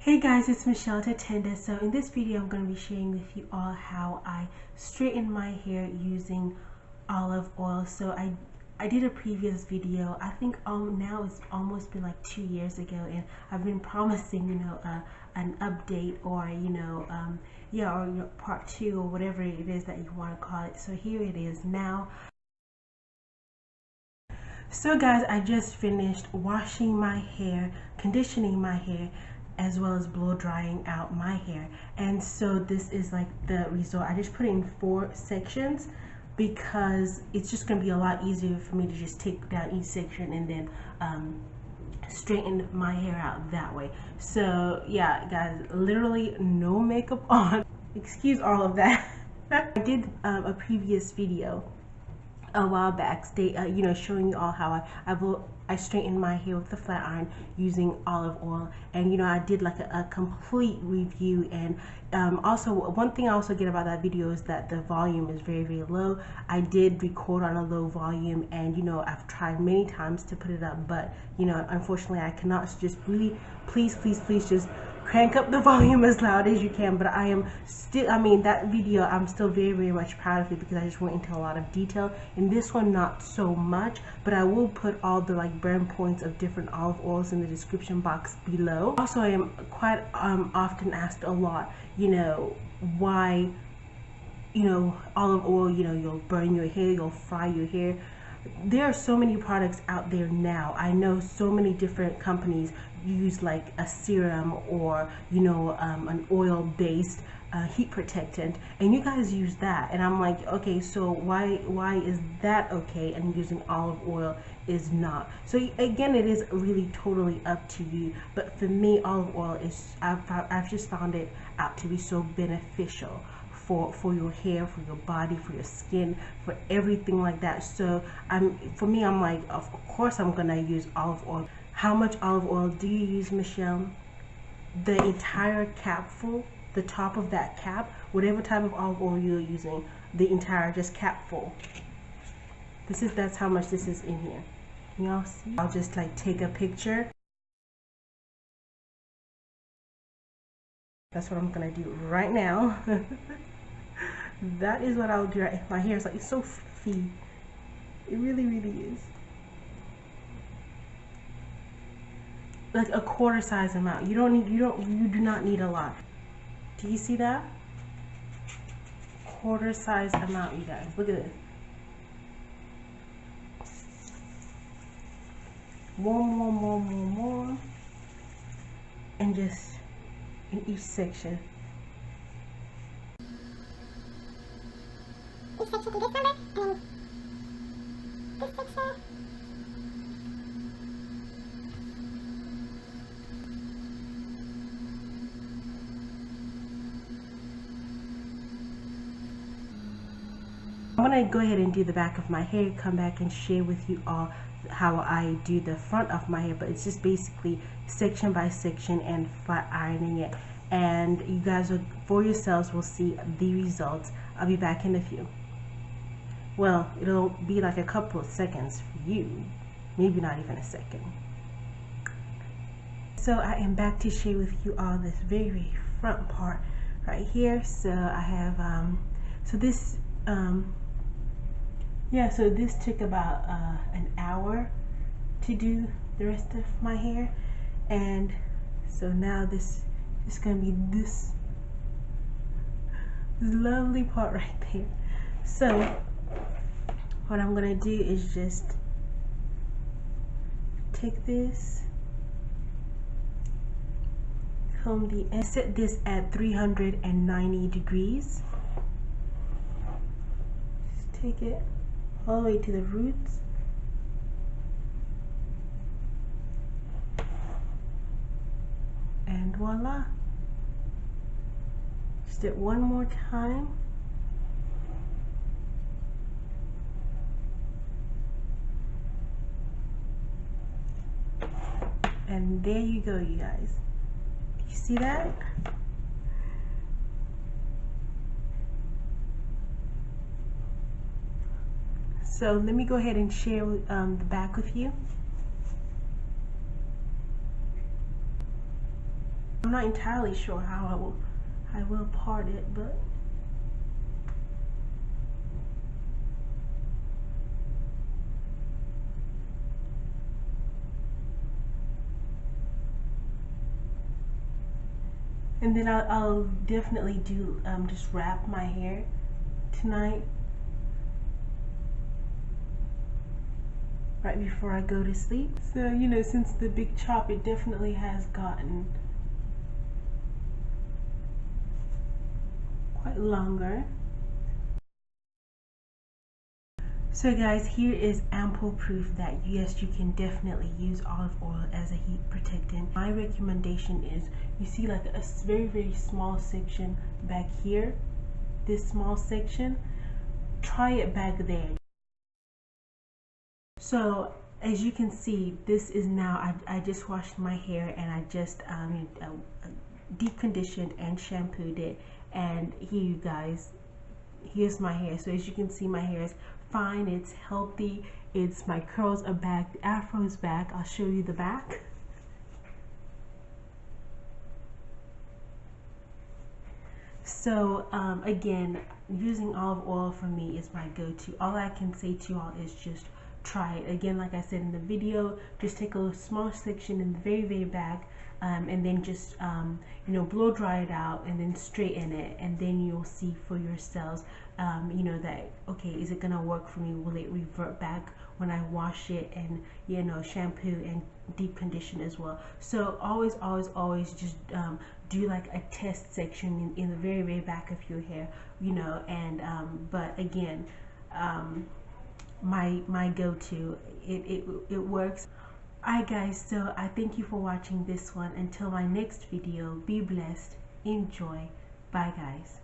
Hey guys, it's MichelleTatenda. So in this video I'm going to be sharing with you all how I straighten my hair using olive oil. So I did a previous video. I think now it's almost been like 2 years ago, and I've been promising an update, or or part 2 or whatever it is that you want to call it. So here it is now. So guys, I just finished washing my hair, conditioning my hair, as well as blow drying out my hair. And so this is like the result. I just put it in 4 sections because it's just going to be a lot easier for me to just take down each section and then straighten my hair out that way. So yeah guys, literally no makeup on. Excuse all of that. I did a previous video a while back, showing you all how I straighten my hair with the flat iron using olive oil, and I did like a complete review. And also one thing I also get about that video is that the volume is very, very low. I did record on a low volume, and I've tried many times to put it up, but unfortunately I cannot. So just really please just crank up the volume as loud as you can. But I am still, that video, I'm still very, very much proud of it because I just went into a lot of detail. In this one, not so much, but I will put all the brand points of different olive oils in the description box below. Also, I am quite often asked a lot, why, olive oil, you'll burn your hair, you'll fry your hair. There are so many products out there now. I know so many different companies use like a serum or an oil-based heat protectant, and you guys use that, and I'm like, okay, so why is that okay and using olive oil is not? So again, it is really totally up to you, but for me, olive oil is, I've just found it out to be so beneficial for your hair, for your body, for your skin, for everything like that. So for me, I'm like, of course I'm gonna use olive oil. How much olive oil do you use, Michelle? The entire capful, the top of that cap, whatever type of olive oil you're using, the entire just capful. That's how much this is in here. Can y'all see? I'll just take a picture. That's what I'm gonna do right now. That is what I'll do. My hair is it's so fluffy. It really, really is. Like a quarter size amount. You do not need a lot. Do you see that? Quarter size amount, you guys. Look at this. More. And just in each section. Each section to this number, and this section. I'm gonna go ahead and do the back of my hair, come back and share with you all how I do the front of my hair, but it's just basically section by section and flat ironing it, and you guys will, for yourselves, will see the results. I'll be back in a few. Well, it'll be like a couple of seconds for you, maybe not even a second. So I am back to share with you all this very, very front part right here. So I have so this so this took about an hour to do the rest of my hair, and so now this is gonna be this lovely part right there. So what I'm gonna do is just take this, comb the end, set this at 390 degrees. Just take it all the way to the roots. And voila. Just do it one more time. And there you go, you guys. You see that? So let me go ahead and share the back with you. I'm not entirely sure how I will part it, but and then I'll definitely do just wrap my hair tonight right before I go to sleep. So, you know, since the big chop, it definitely has gotten quite longer. So guys, here is ample proof that yes, you can definitely use olive oil as a heat protectant. My recommendation is, you see like a very small section back here, this small section, try it back there. So as you can see, this is now, I just washed my hair and I just deep conditioned and shampooed it, and here you guys, here's my hair. So as you can see, my hair is fine, it's healthy, it's, my curls are back, the afro is back. I'll show you the back. So again, using olive oil for me is my go-to. All I can say to you all is just try it. Again, like I said in the video, just take a small section in the very back, and then just you know, blow dry it out and then straighten it, and then you'll see for yourselves you know, that okay, is it gonna work for me? Will it revert back when I wash it and, you know, shampoo and deep condition as well? So always just do like a test section in the very back of your hair, you know. And but again, my go-to, it works. Alright guys, so I thank you for watching this one. Until my next video, be blessed, enjoy, bye guys.